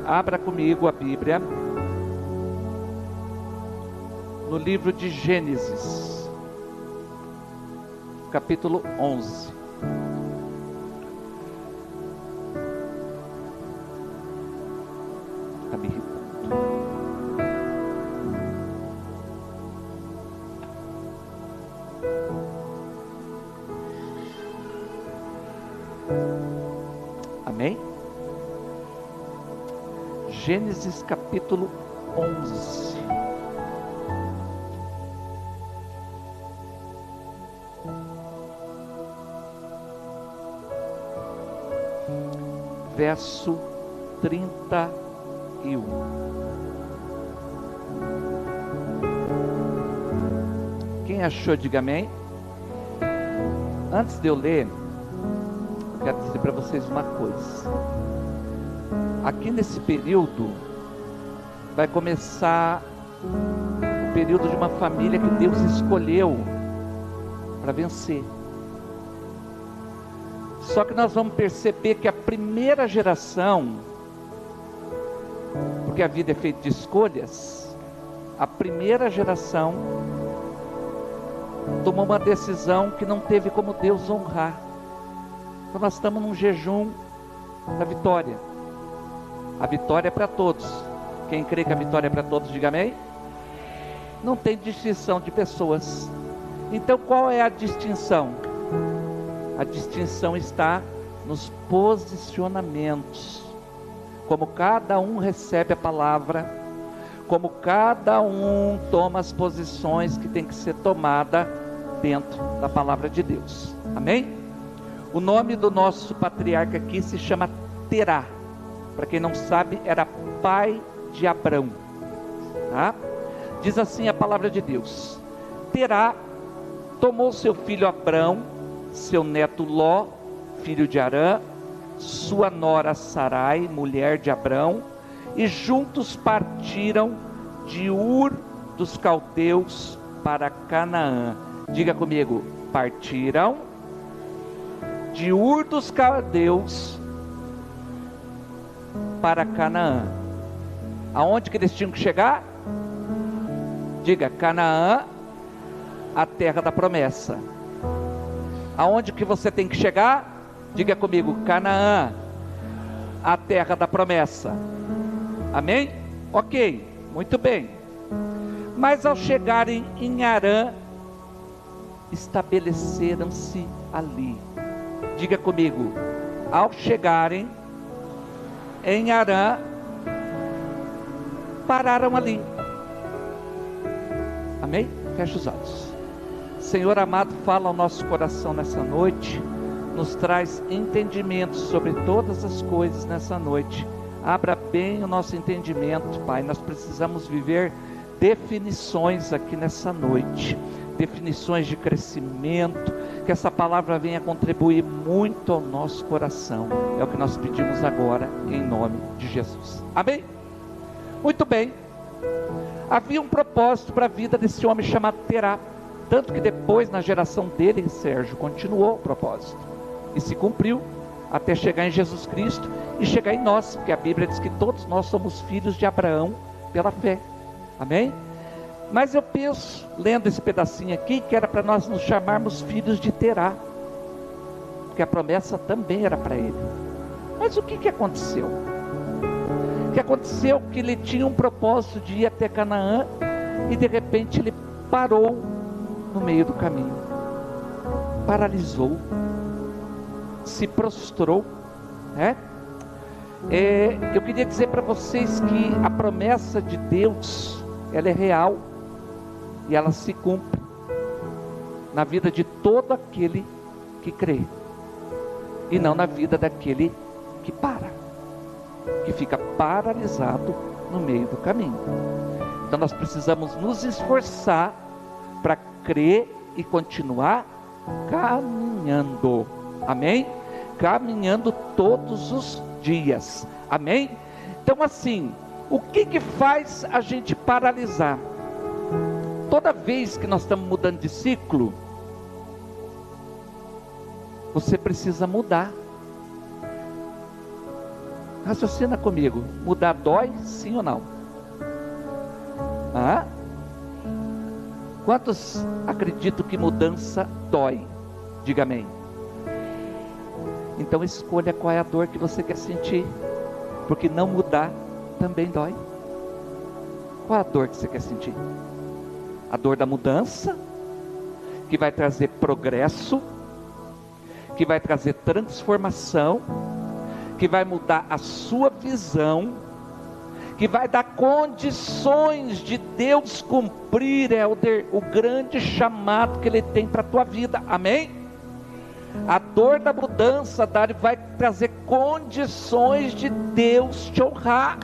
Abra comigo a Bíblia no livro de Gênesis, capítulo 11. Amém? Gênesis capítulo 11. Verso 31. Quem achou, diga amém. Antes de eu ler, eu quero dizer para vocês uma coisa. Aqui nesse período vai começar o período de uma família que Deus escolheu para vencer. Só que nós vamos perceber que a primeira geração, porque a vida é feita de escolhas, a primeira geração tomou uma decisão que não teve como Deus honrar. Então nós estamos num jejum da vitória. A vitória é para todos. Quem crê que a vitória é para todos, diga amém. Não tem distinção de pessoas. Então qual é a distinção? A distinção está nos posicionamentos. Como cada um recebe a palavra, como cada um toma as posições que tem que ser tomada dentro da palavra de Deus. Amém? O nome do nosso patriarca aqui se chama Terá. Para quem não sabe, era pai de Abrão, tá? Diz assim a palavra de Deus: Terá tomou seu filho Abrão, seu neto Ló, filho de Arã, sua nora Sarai, mulher de Abrão, e juntos partiram de Ur dos caldeus para Canaã. Diga comigo: partiram de Ur dos caldeus para Canaã. Aonde que eles tinham que chegar? Diga: Canaã, a terra da promessa. Aonde que você tem que chegar? Diga comigo: Canaã, a terra da promessa. Amém? Ok, muito bem. Mas ao chegarem em Harã, estabeleceram-se ali. Diga comigo: ao chegarem em Harã, pararam ali. Amém? Feche os olhos. Senhor amado, fala ao nosso coração nessa noite, nos traz entendimento sobre todas as coisas nessa noite. Abra bem o nosso entendimento, Pai. Nós precisamos viver definições aqui nessa noite, definições de crescimento, que essa palavra venha contribuir muito ao nosso coração. É o que nós pedimos agora, em nome de Jesus. Amém? Muito bem. Havia um propósito para a vida desse homem chamado Terá. Tanto que depois, na geração dele, Sérgio, continuou o propósito. E se cumpriu, até chegar em Jesus Cristo e chegar em nós. Porque a Bíblia diz que todos nós somos filhos de Abraão pela fé. Amém? Mas eu penso, lendo esse pedacinho aqui, que era para nós nos chamarmos filhos de Terá. Porque a promessa também era para ele. Mas o que aconteceu? O que aconteceu que ele tinha um propósito de ir até Canaã e de repente ele parou no meio do caminho. Paralisou. Se prostrou, né? Eu queria dizer para vocês que a promessa de Deus, ela é real e ela se cumpre na vida de todo aquele que crê, e não na vida daquele que para, que fica paralisado no meio do caminho. Então nós precisamos nos esforçar para crer e continuar caminhando. Amém? Caminhando todos os dias. Amém? Então assim, o que faz a gente paralisar? Toda vez que nós estamos mudando de ciclo, você precisa mudar. Raciocina comigo. Mudar dói, sim ou não? Quantos acreditam que mudança dói? Diga amém. Então escolha qual é a dor que você quer sentir, porque não mudar também dói. Qual é a dor que você quer sentir? A dor da mudança, que vai trazer progresso, que vai trazer transformação, que vai mudar a sua visão, que vai dar condições de Deus cumprir, Helder, o grande chamado que Ele tem para a tua vida, amém? A dor da mudança, Dário, vai trazer condições de Deus te honrar,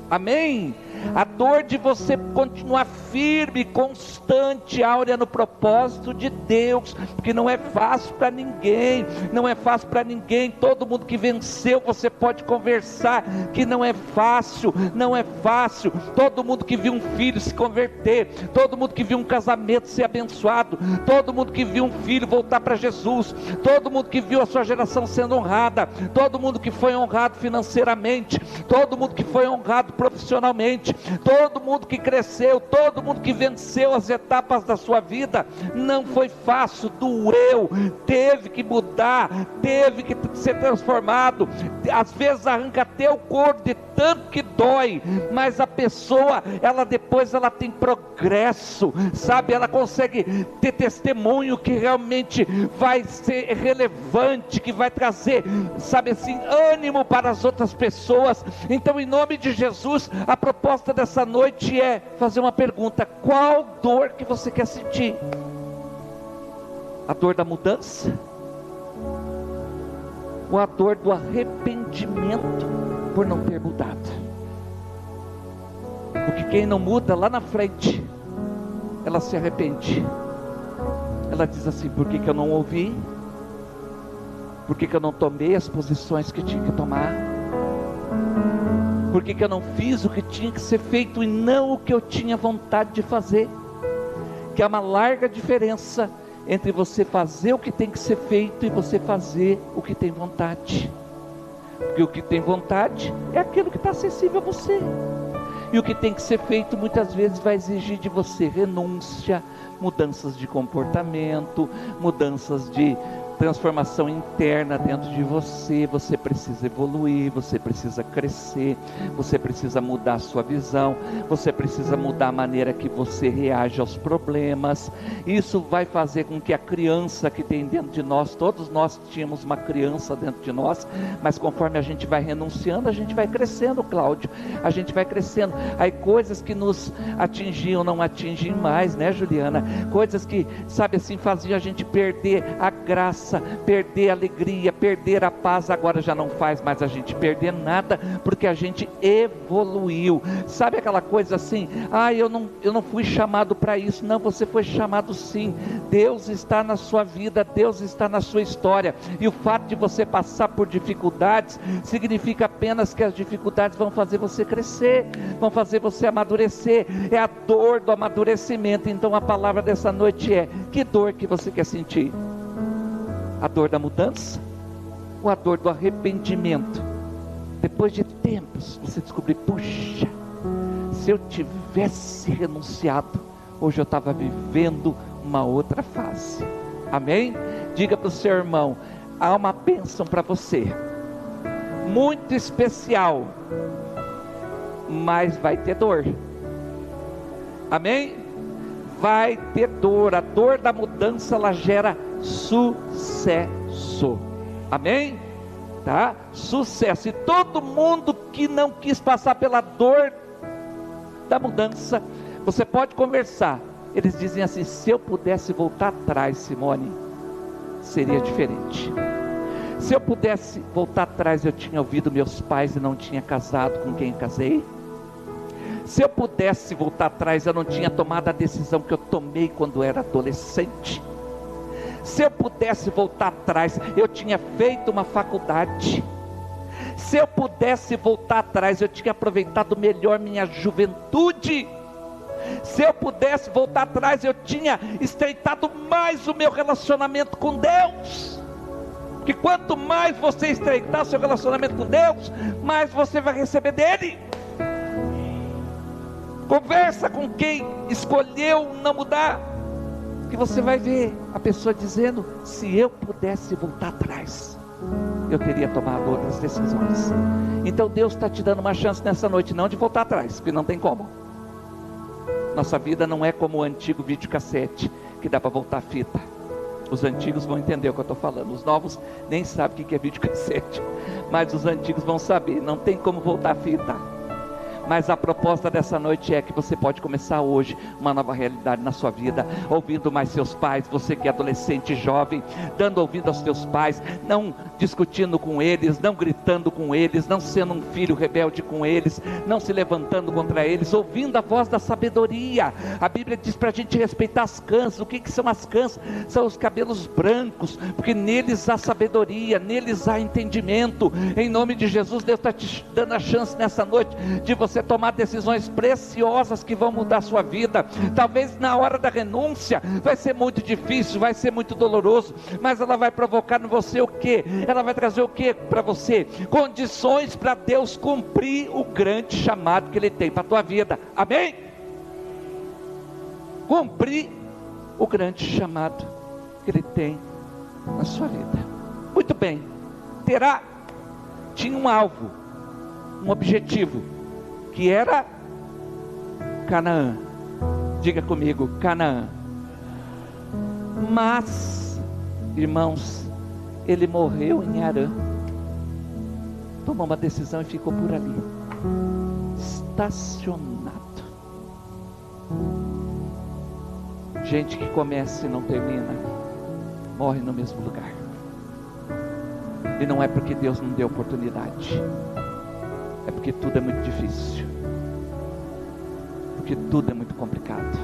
amém? A dor de você continuar firme, constante, áurea no propósito de Deus, porque não é fácil para ninguém, não é fácil para ninguém. Todo mundo que venceu, você pode conversar que não é fácil, não é fácil. Todo mundo que viu um filho se converter, todo mundo que viu um casamento ser abençoado, todo mundo que viu um filho voltar para Jesus, todo mundo que viu a sua geração sendo honrada, todo mundo que foi honrado financeiramente, todo mundo que foi honrado profissionalmente, todo mundo que cresceu, todo mundo que venceu as etapas da sua vida, não foi fácil, doeu, teve que mudar, teve que ser transformado, às vezes arranca até o couro de tanto que dói, mas a pessoa, ela depois ela tem progresso, sabe, ela consegue ter testemunho que realmente vai ser relevante, que vai trazer, sabe assim, ânimo para as outras pessoas. Então, em nome de Jesus, a proposta dessa noite é fazer uma pergunta: qual dor que você quer sentir? A dor da mudança? Ou a dor do arrependimento por não ter mudado? Porque quem não muda, lá na frente ela se arrepende, ela diz assim: por que eu não ouvi? Por que eu não tomei as posições que tinha que tomar? Por que eu não fiz o que tinha que ser feito e não o que eu tinha vontade de fazer? Que há uma larga diferença entre você fazer o que tem que ser feito e você fazer o que tem vontade. Porque o que tem vontade é aquilo que está acessível a você, e o que tem que ser feito muitas vezes vai exigir de você renúncia, mudanças de comportamento, mudanças de transformação interna dentro de você. Você precisa evoluir, você precisa crescer, você precisa mudar a sua visão, você precisa mudar a maneira que você reage aos problemas. Isso vai fazer com que a criança que tem dentro de nós, todos nós tínhamos uma criança dentro de nós, mas conforme a gente vai renunciando, a gente vai crescendo, Cláudio, a gente vai crescendo. Aí coisas que nos atingiam não atingem mais, né, Juliana? Coisas que, sabe assim, faziam a gente perder a graça, perder a alegria, perder a paz, agora já não faz mais a gente perder nada, porque a gente evoluiu. Sabe aquela coisa assim: eu não fui chamado para isso. Não, você foi chamado sim. Deus está na sua vida, Deus está na sua história, e o fato de você passar por dificuldades, significa apenas que as dificuldades vão fazer você crescer, vão fazer você amadurecer. É a dor do amadurecimento. Então a palavra dessa noite é: que dor que você quer sentir? A dor da mudança ou a dor do arrependimento? Depois de tempos você descobrir: puxa, se eu tivesse renunciado, hoje eu estava vivendo uma outra fase. Amém? Diga para o seu irmão: há uma bênção para você, muito especial, mas vai ter dor. Amém? Vai ter dor. A dor da mudança, ela gera sucesso. Amém? Tá? Sucesso. E todo mundo que não quis passar pela dor da mudança, você pode conversar, eles dizem assim: se eu pudesse voltar atrás, Simone, seria diferente. Se eu pudesse voltar atrás, eu tinha ouvido meus pais e não tinha casado com quem casei. Se eu pudesse voltar atrás, eu não tinha tomado a decisão que eu tomei quando era adolescente. Se eu pudesse voltar atrás, eu tinha feito uma faculdade. Se eu pudesse voltar atrás, eu tinha aproveitado melhor minha juventude. Se eu pudesse voltar atrás, eu tinha estreitado mais o meu relacionamento com Deus. que quanto mais você estreitar seu relacionamento com Deus, mais você vai receber dele. Conversa com quem escolheu não mudar, que você vai ver a pessoa dizendo: se eu pudesse voltar atrás, eu teria tomado outras decisões. Então Deus está te dando uma chance nessa noite, não de voltar atrás, porque não tem como. Nossa vida não é como o antigo videocassete, que dá para voltar a fita. Os antigos vão entender o que eu estou falando. Os novos nem sabem o que é videocassete, mas os antigos vão saber. Não tem como voltar a fita. Mas a proposta dessa noite é que você pode começar hoje uma nova realidade na sua vida, ouvindo mais seus pais, você que é adolescente, jovem, dando ouvido aos teus pais, não discutindo com eles, não gritando com eles, não sendo um filho rebelde com eles, não se levantando contra eles, ouvindo a voz da sabedoria. A Bíblia diz para a gente respeitar as crianças. O que são as crianças? São os cabelos brancos, porque neles há sabedoria, neles há entendimento. Em nome de Jesus, Deus está te dando a chance nessa noite de você tomar decisões preciosas que vão mudar a sua vida. Talvez na hora da renúncia vai ser muito difícil, vai ser muito doloroso, mas ela vai provocar em você o quê? Ela vai trazer o quê para você? Condições para Deus cumprir o grande chamado que Ele tem para a tua vida. Amém? Cumprir o grande chamado que Ele tem na sua vida. Muito bem. Terá tinha um alvo, um objetivo, que era Canaã. Diga comigo, Canaã. Mas, irmãos, ele morreu em Harã. Tomou uma decisão e ficou por ali, estacionado. Gente que começa e não termina, morre no mesmo lugar. E não é porque Deus não deu oportunidade, é porque tudo é muito difícil, porque tudo é muito complicado.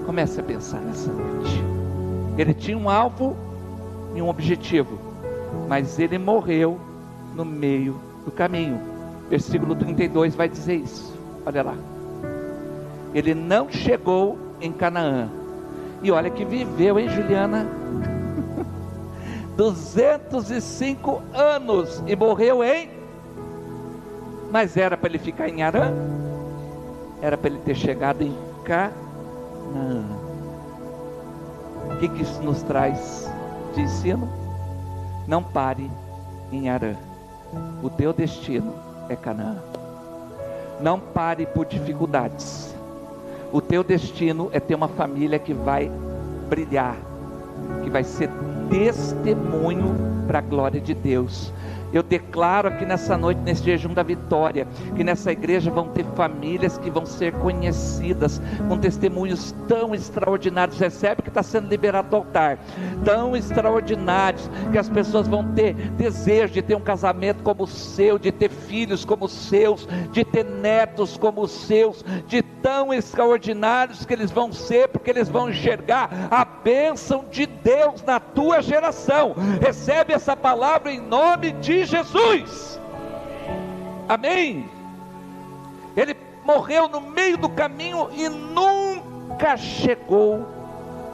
Comece a pensar nessa noite. Ele tinha um alvo e um objetivo, mas ele morreu no meio do caminho. Versículo 32 vai dizer isso. Olha lá. Ele não chegou em Canaã. E olha que viveu em Juliana 205 anos e morreu em... Mas era para ele ficar em Harã? Era para ele ter chegado em Canaã. O que isso nos traz de ensino? Não pare em Harã. O teu destino é Canaã. Não pare por dificuldades. O teu destino é ter uma família que vai brilhar, que vai ser testemunho para a glória de Deus. Eu declaro aqui nessa noite, nesse jejum da vitória, que nessa igreja vão ter famílias que vão ser conhecidas, com testemunhos tão extraordinários. Recebe que está sendo liberado do altar, tão extraordinários, que as pessoas vão ter desejo de ter um casamento como o seu, de ter filhos como os seus, de ter netos como os seus, de tão extraordinários que eles vão ser, porque eles vão enxergar a bênção de Deus na tua geração. Recebe essa palavra em nome de Jesus. Amém. Ele morreu no meio do caminho e nunca chegou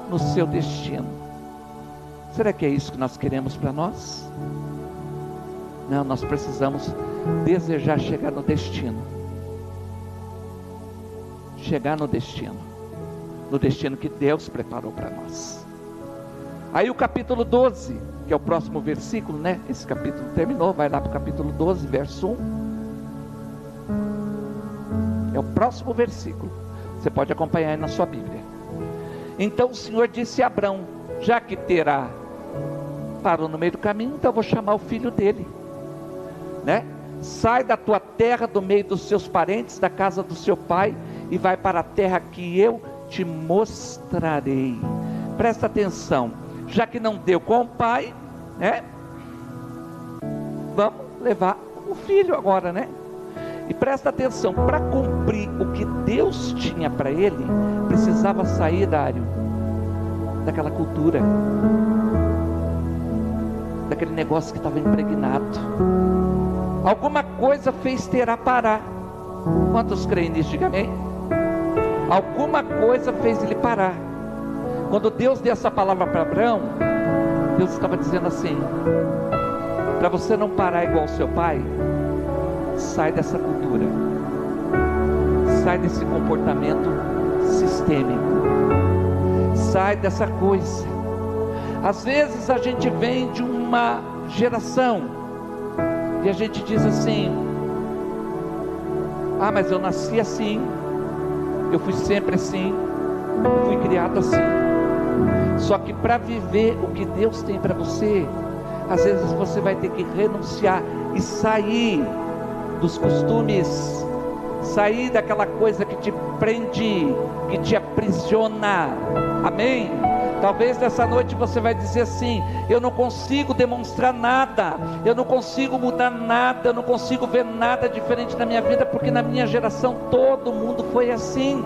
no seu destino. Será que é isso que nós queremos para nós? Não, nós precisamos desejar chegar no destino. Chegar no destino que Deus preparou para nós. Aí o capítulo 12, que é o próximo versículo, né? Esse capítulo terminou, vai lá para o capítulo 12, verso 1. É o próximo versículo. Você pode acompanhar aí na sua Bíblia. Então o Senhor disse a Abrão: já que Terá parou no meio do caminho, então eu vou chamar o filho dele, né? Sai da tua terra, do meio dos seus parentes, da casa do seu pai, e vai para a terra que eu te mostrarei. Presta atenção. Já que não deu com o pai, né? Vamos levar o filho agora, né? E presta atenção, para cumprir o que Deus tinha para ele, precisava sair, Dário, daquela cultura, daquele negócio que estava impregnado. Alguma coisa fez Terá parar. Quantos creem nisso? Diga amém. Alguma coisa fez ele parar. Quando Deus deu essa palavra para Abraão, Deus estava dizendo assim: para você não parar igual seu pai, sai dessa cultura, sai desse comportamento sistêmico, sai dessa coisa. Às vezes a gente vem de uma geração e a gente diz assim: ah, mas eu nasci assim, eu fui sempre assim, fui criado assim. Só que para viver o que Deus tem para você, às vezes você vai ter que renunciar e sair dos costumes, sair daquela coisa que te prende, que te aprisiona. Amém? Talvez nessa noite você vai dizer assim: eu não consigo demonstrar nada, eu não consigo mudar nada, eu não consigo ver nada diferente na minha vida, porque na minha geração todo mundo foi assim.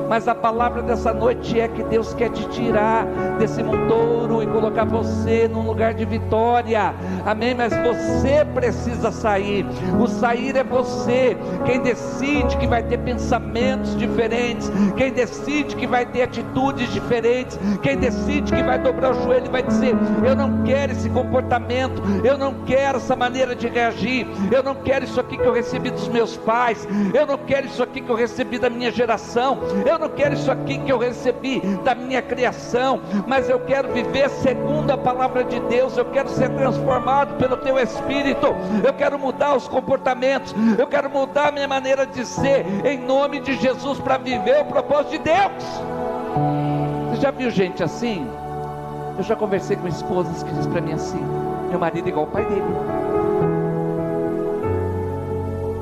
Mas a palavra dessa noite é que Deus quer te tirar desse montouro e colocar você num lugar de vitória. Amém? Mas você precisa sair. O sair é você. Quem decide que vai ter pensamentos diferentes, quem decide que vai ter atitudes diferentes, quem decide que vai dobrar o joelho e vai dizer: eu não quero esse comportamento, eu não quero essa maneira de reagir, eu não quero isso aqui que eu recebi dos meus pais, eu não quero isso aqui que eu recebi da minha geração, eu não quero isso aqui que eu recebi da minha criação, mas eu quero viver segundo a palavra de Deus, eu quero ser transformado pelo teu Espírito, eu quero mudar os comportamentos, eu quero mudar a minha maneira de ser, em nome de Jesus, para viver o propósito de Deus. Você já viu gente assim? Eu já conversei com esposas que dizem para mim assim: meu marido é igual o pai dele,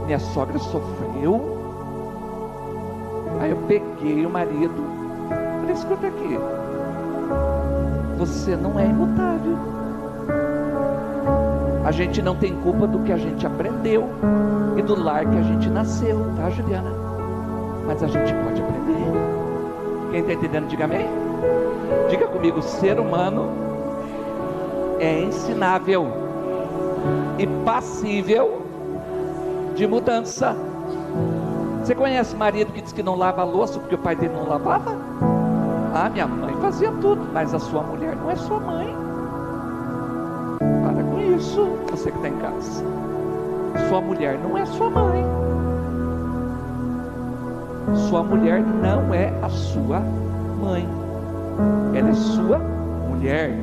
minha sogra sofreu. Aí eu peguei o marido, falei: escuta aqui, você não é imutável. A gente não tem culpa do que a gente aprendeu e do lar que a gente nasceu, tá, Juliana? Mas a gente pode aprender. Quem está entendendo, diga amém. Diga comigo: o ser humano é ensinável e passível de mudança. Você conhece marido que diz que não lava a louça porque o pai dele não lavava? Ah, minha mãe fazia tudo. Mas a sua mulher não é sua mãe. Para com isso, você que está em casa. Sua mulher não é sua mãe. Sua mulher não é a sua mãe. Ela é sua mulher.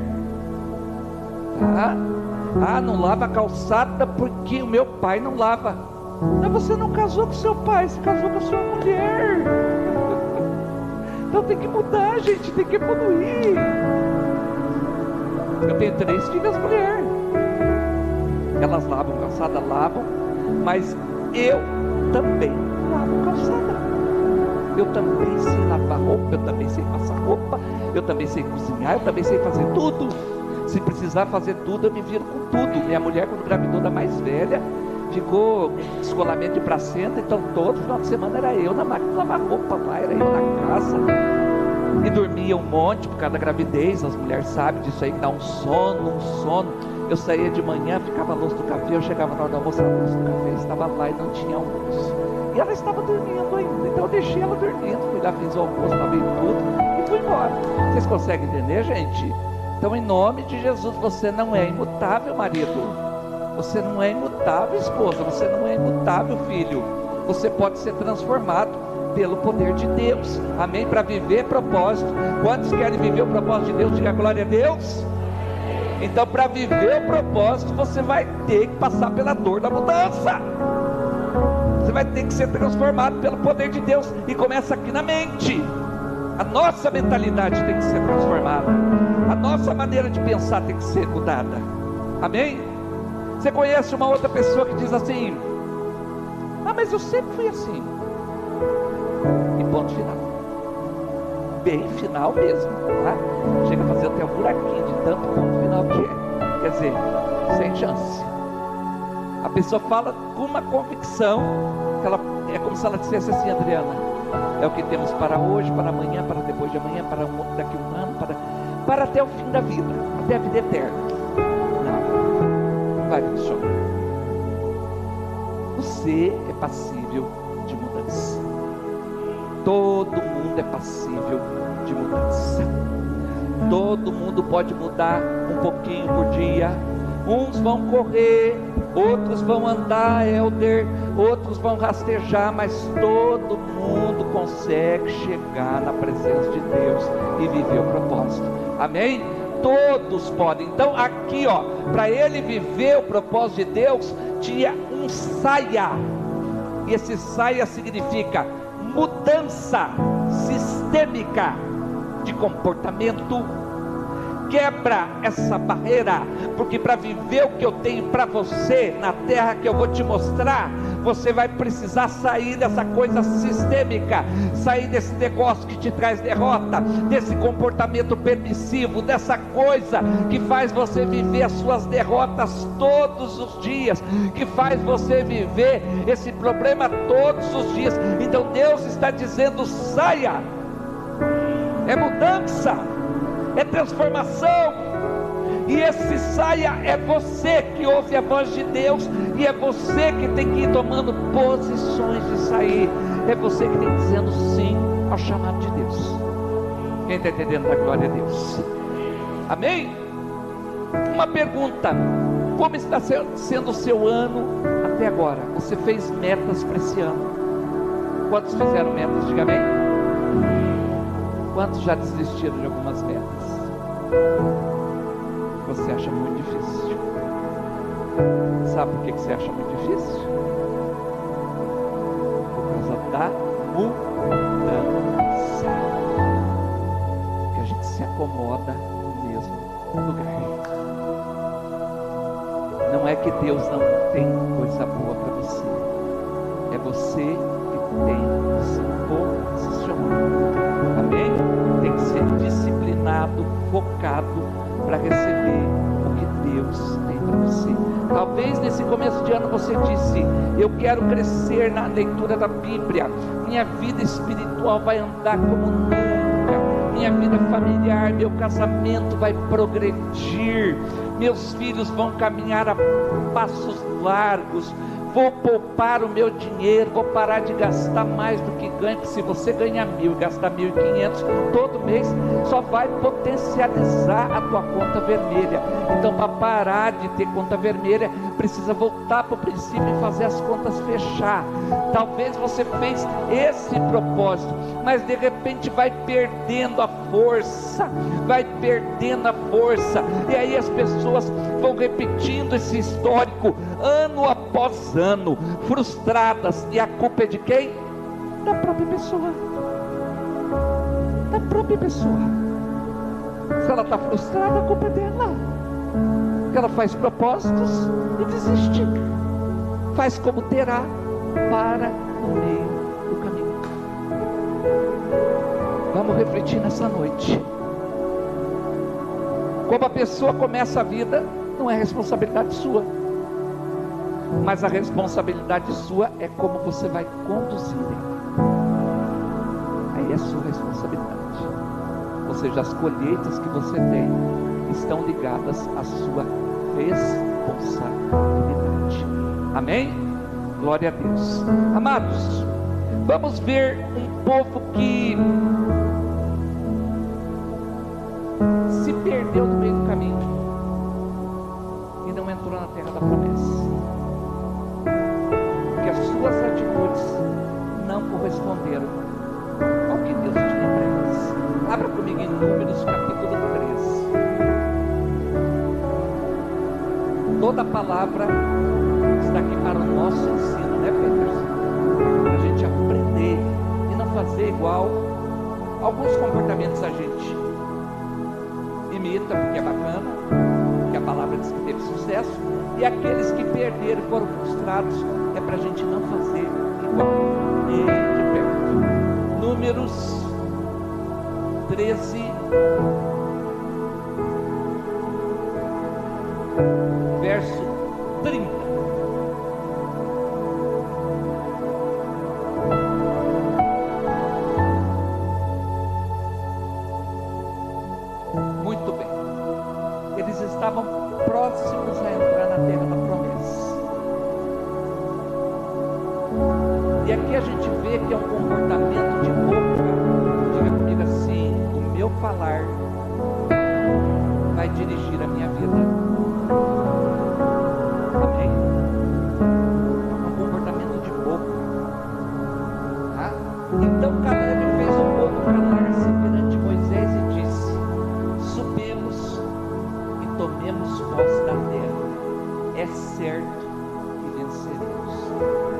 Tá? Ah, não lava a calçada porque o meu pai não lava. Mas você não casou com seu pai, você casou com a sua mulher. Então tem que mudar, gente, tem que evoluir. Eu tenho 3 filhas mulheres. Elas lavam calçada, lavam, mas eu também lavo calçada. Eu também sei lavar roupa, eu também sei passar roupa, eu também sei cozinhar, eu também sei fazer tudo. Se precisar fazer tudo, eu me viro com tudo. Minha mulher, quando engravidou da mais velha, ficou descolamento de placenta, então todo final de semana era eu na máquina de lavar roupa lá, era eu na casa, e dormia um monte por causa da gravidez. As mulheres sabem disso aí, que dá um sono. Eu saía de manhã, ficava a luz do café, eu chegava na hora do almoço, a luz do café estava lá e não tinha almoço, e ela estava dormindo ainda, então eu deixei ela dormindo, fui lá, fiz o almoço, lavei tudo e fui embora. Vocês conseguem entender, gente? Então, em nome de Jesus, você não é imutável, marido. Você não é imutável, esposa. Você não é imutável, filho. Você pode ser transformado pelo poder de Deus. Amém? Para viver propósito. Quantos querem viver o propósito de Deus? Diga glória a Deus. Então, para viver o propósito, você vai ter que passar pela dor da mudança. Você vai ter que ser transformado pelo poder de Deus. E começa aqui na mente. A nossa mentalidade tem que ser transformada. A nossa maneira de pensar tem que ser mudada. Amém? Você conhece uma outra pessoa que diz assim: ah, mas eu sempre fui assim. E ponto final. Bem final mesmo, tá? Chega a fazer até um buraquinho de tanto ponto final que é. Quer dizer, sem chance. A pessoa fala com uma convicção que ela, é como se ela dissesse assim: Adriana, é o que temos para hoje, para amanhã, para depois de amanhã, para daqui a um ano, para até o fim da vida, até a vida eterna. Não vai funcionar. Você é passível de mudança. Todo mundo é passível de mudança. Todo mundo pode mudar um pouquinho por dia. Uns vão correr, outros vão andar, Helder, outros vão rastejar, mas todo mundo consegue chegar na presença de Deus e viver o propósito. Amém? Todos podem. Então aqui, ó, para ele viver o propósito de Deus, tinha um saia. E esse saia significa mudança sistêmica de comportamento. Quebra essa barreira, porque para viver o que eu tenho para você na terra que eu vou te mostrar, você vai precisar sair dessa coisa sistêmica, sair desse negócio que te traz derrota, desse comportamento permissivo, dessa coisa que faz você viver as suas derrotas todos os dias, que faz você viver esse problema todos os dias. Então Deus está dizendo: saia, é mudança, é transformação. E esse saia é você que ouve a voz de Deus, e é você que tem que ir tomando posições de sair. É você que tem que ir dizendo sim ao chamado de Deus. Quem está entendendo da glória a Deus? Amém? Uma pergunta: como está sendo o seu ano até agora? Você fez metas para esse ano? Quantos fizeram metas? Diga amém. Quantos já desistiram de algumas metas? Você acha muito difícil. Sabe por que você acha muito difícil? Por causa da mudança. Que a gente se acomoda no mesmo lugar. Não é que Deus não tem coisa boa para você. É você que tem que se posicionar. Amém? Tem que ser disciplinado, focado para receber o que Deus tem para você. Talvez nesse começo de ano você disse: eu quero crescer na leitura da Bíblia, minha vida espiritual vai andar como nunca, minha vida familiar, meu casamento vai progredir, meus filhos vão caminhar a passos largos, vou poupar o meu dinheiro, vou parar de gastar mais do que ganho, porque se você ganhar 1.000 e gastar 1.500 todo mês, só vai potencializar a tua conta vermelha. Então, para parar de ter conta vermelha, precisa voltar para o princípio e fazer as contas fechar. Talvez você fez esse propósito, mas de repente vai perdendo a força, e aí as pessoas vão repetindo esse histórico ano após ano, frustradas. E a culpa é de quem? Da própria pessoa. Se ela está frustrada, a culpa é dela. Ela faz propósitos e desiste, faz como terá, para no meio do caminho. Vamos refletir nessa noite. Como a pessoa começa a vida, não é responsabilidade sua, mas a responsabilidade sua é como você vai conduzir ela. Aí é sua responsabilidade. Ou seja, as colheitas que você tem estão ligadas à sua responsabilidade. Amém? Glória a Deus. Amados, vamos ver um povo que se perdeu no meio do caminho e não entrou na terra da promessa, porque as suas atitudes não corresponderam ao que Deus tinha para eles. Abra comigo em Números capítulo 13. Toda a palavra está aqui para o nosso ensino, né, Peterson? Para a gente aprender e não fazer igual alguns comportamentos a gente imita, porque é bacana, porque a palavra diz que teve sucesso, e aqueles que perderam, foram frustrados, é para a gente não fazer igual, nem de perto. Números 13, verso 30. Muito bem. Eles estavam próximos a entrar na terra da promessa. E aqui a gente vê que é um comportamento de boca. Diga comigo assim: o meu falar vai dirigir a minha vida. Amém? É um comportamento de bobo. Tá? Então Caleb fez o povo calar-se perante Moisés e disse: subemos e tomemos posse da terra. É certo que venceremos.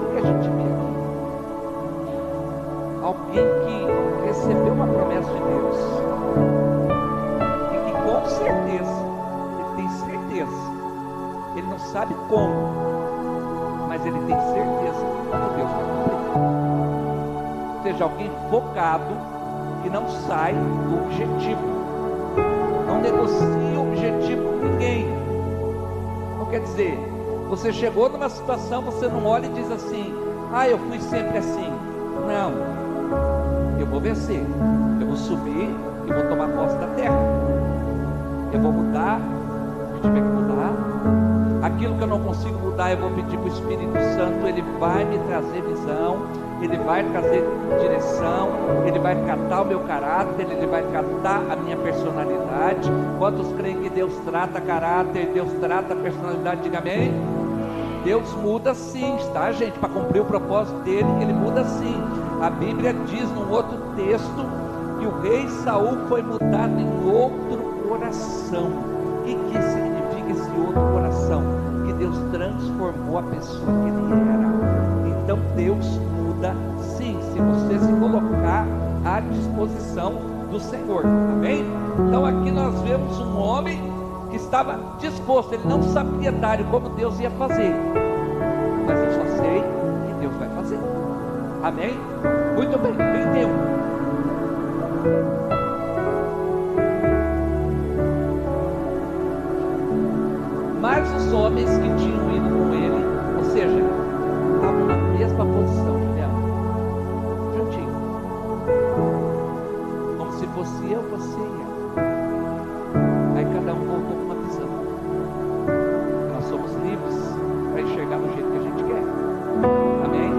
O que a gente vê aqui? Alguém que recebeu uma promessa de Deus e que com certeza, ele tem certeza, ele não sabe como, mas ele tem certeza que Deus vai cumprir. Ou seja, alguém focado, que não sai do objetivo, não negocia o objetivo com ninguém. Não quer dizer, você chegou numa situação, você não olha e diz assim: ah, eu fui sempre assim. Não, eu vou vencer, eu vou subir e vou tomar posse da terra, eu vou mudar o que tiver que mudar. Aquilo que eu não consigo mudar, eu vou pedir para o Espírito Santo, ele vai me trazer visão, ele vai trazer direção, ele vai catar o meu caráter, ele vai catar a minha personalidade. Quantos creem que Deus trata caráter, Deus trata personalidade? Diga amém. Deus muda sim, tá, gente? Para cumprir o propósito dele, ele muda sim. A Bíblia diz num outro texto que o rei Saul foi mudado em outro coração. O que significa esse outro coração? Que Deus transformou a pessoa que ele era. Então Deus muda sim, se você se colocar à disposição do Senhor. Amém? Então aqui nós vemos um homem que estava disposto, ele não sabia dar como Deus ia fazer, mas eu só sei que Deus vai fazer. Amém? Muito bem, 31. Mas os homens que tinham ido com ele, ou seja, estavam na mesma posição, juntinho, como se fosse eu, você e ela. Aí cada um voltou com uma visão. Nós somos livres para enxergar do jeito que a gente quer. Amém?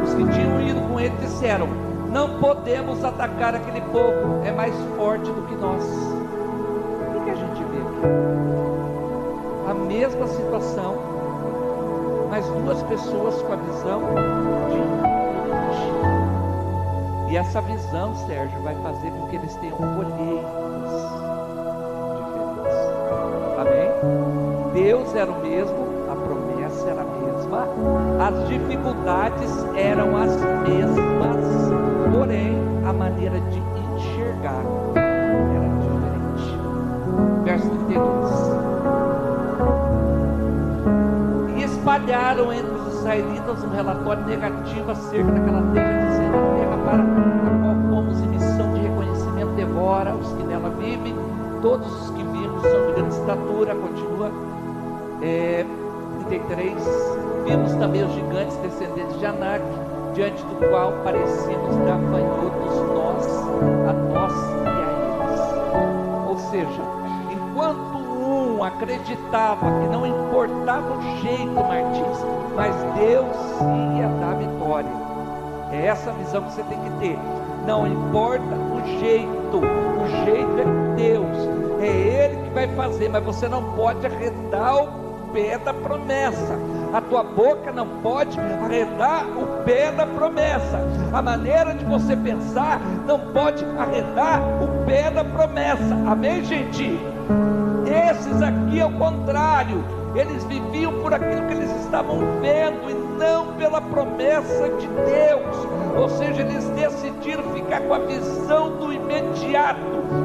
Os que tinham ido com ele disseram: não podemos atacar aquele povo, é mais forte do que nós. O que a gente vê aqui? A mesma situação, mas duas pessoas com a visão diferente. E essa visão, Sérgio, vai fazer com que eles tenham colheitas diferentes. Amém? Deus era o mesmo, a promessa era a mesma, as dificuldades eram as mesmas, porém a maneira de enxergar era diferente. Verso 32. Espalharam entre os israelitas um relatório negativo acerca daquela terra, dizendo: a terra para a qual fomos em missão de reconhecimento devora os que nela vivem, todos os que vimos são de grande estatura. Continua, 33. Vimos também os gigantes descendentes de Anak, diante do qual parecíamos gafanhotos a nós e a eles. Ou seja, enquanto acreditava que não importava o jeito, Martins, mas Deus ia dar vitória. É essa visão que você tem que ter. Não importa o jeito é Deus, é Ele que vai fazer, mas você não pode arredar o pé da promessa. A tua boca não pode arredar o pé da promessa. A maneira de você pensar não pode arredar o pé da promessa. Amém, gente? Esses aqui ao contrário, eles viviam por aquilo que eles estavam vendo e não pela promessa de Deus. Ou seja, eles decidiram ficar com a visão do imediato,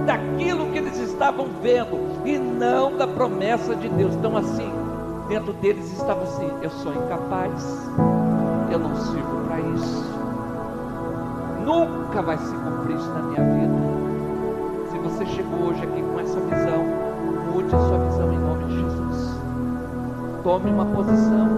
daquilo que eles estavam vendo e não da promessa de Deus. Então assim, dentro deles estava assim: eu sou incapaz, eu não sirvo para isso, nunca vai se cumprir isso na minha vida. Se você chegou hoje aqui com essa visão, mude a sua visão em nome de Jesus. Tome uma posição.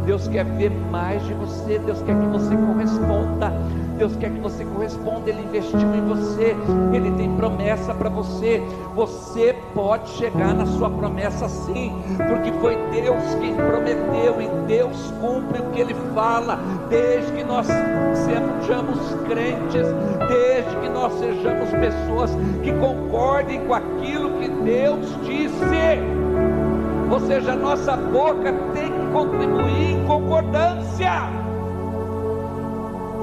Deus Deus quer ver mais de você, Deus quer que você corresponda. Deus quer que você corresponda, Ele investiu em você, Ele tem promessa para você. Você pode chegar na sua promessa sim, porque foi Deus quem prometeu, e Deus cumpre o que Ele fala, desde que nós sejamos crentes, desde que nós sejamos pessoas que concordem com aquilo que Deus disse. Ou seja, a nossa boca tem que contribuir em concordância.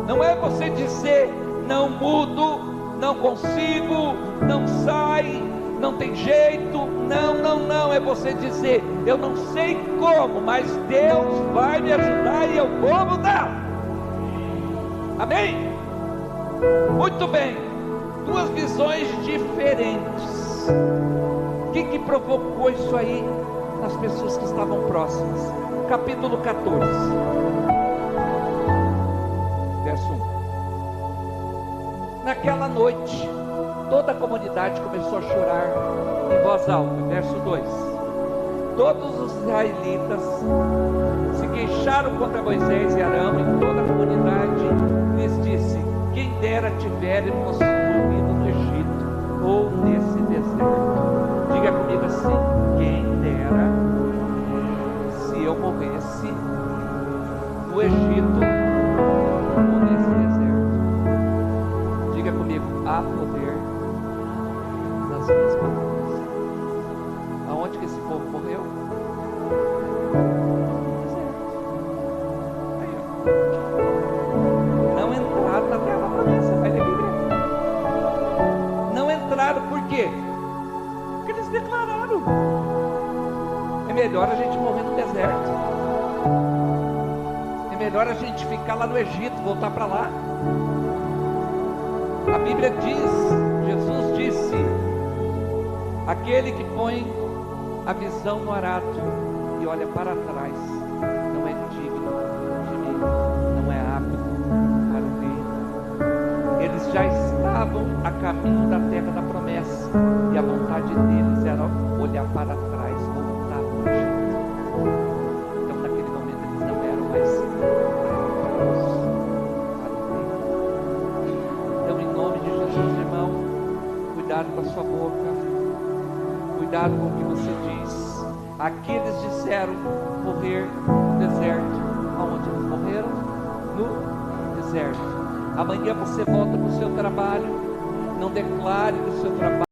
Não é você dizer, não mudo, não consigo, não sai, não tem jeito. Não, é você dizer, eu não sei como, mas Deus vai me ajudar e eu vou mudar. Amém? Muito bem, duas visões diferentes. O que provocou isso aí nas pessoas que estavam próximas? Capítulo 14. Verso 1. Naquela noite, toda a comunidade começou a chorar em voz alta. Verso 2. Todos os israelitas se queixaram contra Moisés e Arão, e toda a comunidade lhes disse: quem dera tivéssemos morrido no Egito ou nesse deserto. Diga comigo assim: quem dera se eu morresse no Egito ou nesse deserto. Diga comigo: há poder nas minhas palavras. Aonde que esse povo morreu? No deserto. Aí, ó. Não entraram na terra da promessa. Vai ler a Bíblia. Não entraram por quê? Porque eles declararam: é melhor a gente morrer no deserto. É melhor a gente ficar lá no Egito, voltar para lá. A Bíblia diz, Jesus disse: aquele que põe a visão no arado e olha para trás não é digno de mim, não é apto para o reino. Eles já estavam a caminho da terra da promessa, e a vontade deles era olhar para trás, voltar para o Egito. Então naquele momento eles não eram mais aptos para o reino. Então, em nome de Jesus, irmão, cuidado com a sua boca, cuidado com o que você diz. Aqui eles disseram morrer no deserto. Aonde eles morreram? No deserto. Amanhã você volta para o seu trabalho. Não declare que o seu trabalho